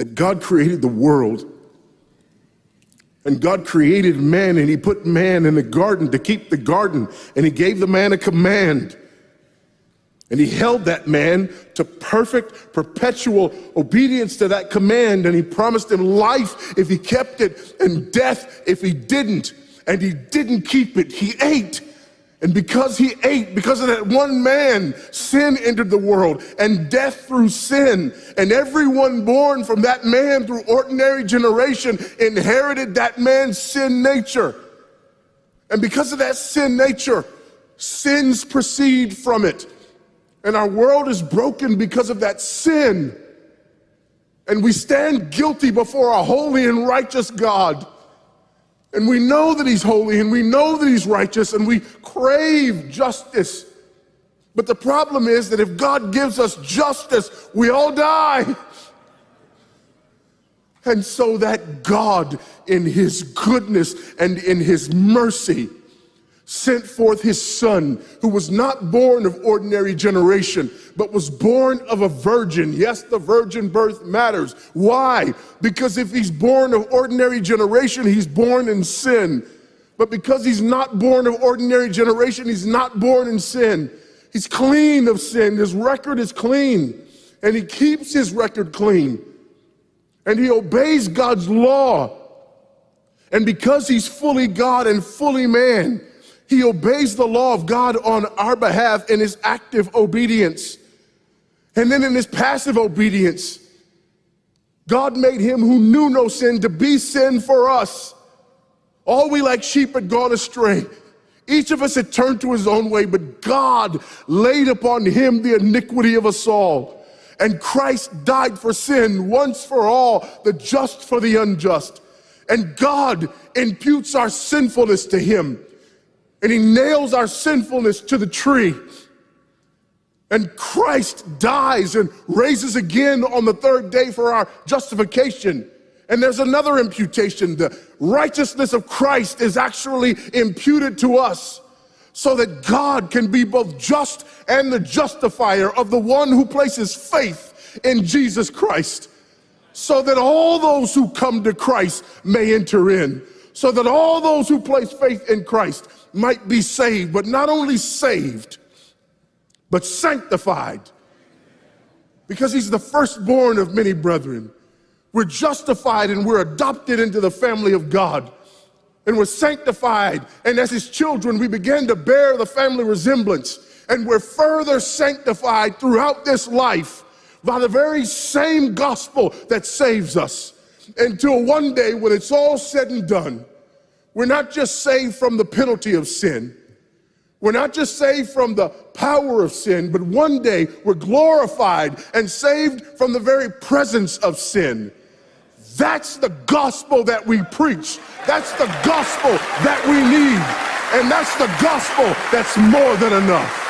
that God created the world. And God created man, and he put man in the garden to keep the garden. And he gave the man a command. And he held that man to perfect, perpetual obedience to that command. And he promised him life if he kept it, and death if he didn't. And he didn't keep it. He ate. And because he ate, because of that one man, sin entered the world, and death through sin. And everyone born from that man through ordinary generation inherited that man's sin nature. And because of that sin nature, sins proceed from it. And our world is broken because of that sin. And we stand guilty before a holy and righteous God. And we know that he's holy, and we know that he's righteous, and we crave justice. But the problem is that if God gives us justice, we all die. And so that God, in his goodness and in his mercy, sent forth his son, who was not born of ordinary generation, but was born of a virgin. Yes, the virgin birth matters. Why? Because if he's born of ordinary generation, he's born in sin. But because he's not born of ordinary generation, he's not born in sin. He's clean of sin. His record is clean. And he keeps his record clean. And he obeys God's law. And because he's fully God and fully man, he obeys the law of God on our behalf in his active obedience. And then in his passive obedience, God made him who knew no sin to be sin for us. All we like sheep had gone astray. Each of us had turned to his own way, but God laid upon him the iniquity of us all. And Christ died for sin once for all, the just for the unjust. And God imputes our sinfulness to him. And he nails our sinfulness to the tree. And Christ dies and raises again on the third day for our justification. And there's another imputation. The righteousness of Christ is actually imputed to us so that God can be both just and the justifier of the one who places faith in Jesus Christ, so that all those who come to Christ may enter in, so that all those who place faith in Christ might be saved, but not only saved, but sanctified. Because he's the firstborn of many brethren. We're justified and we're adopted into the family of God. And we're sanctified. And as his children, we begin to bear the family resemblance. And we're further sanctified throughout this life by the very same gospel that saves us. Until one day when it's all said and done, we're not just saved from the penalty of sin. We're not just saved from the power of sin, but one day we're glorified and saved from the very presence of sin. That's the gospel that we preach. That's the gospel that we need. And that's the gospel that's more than enough.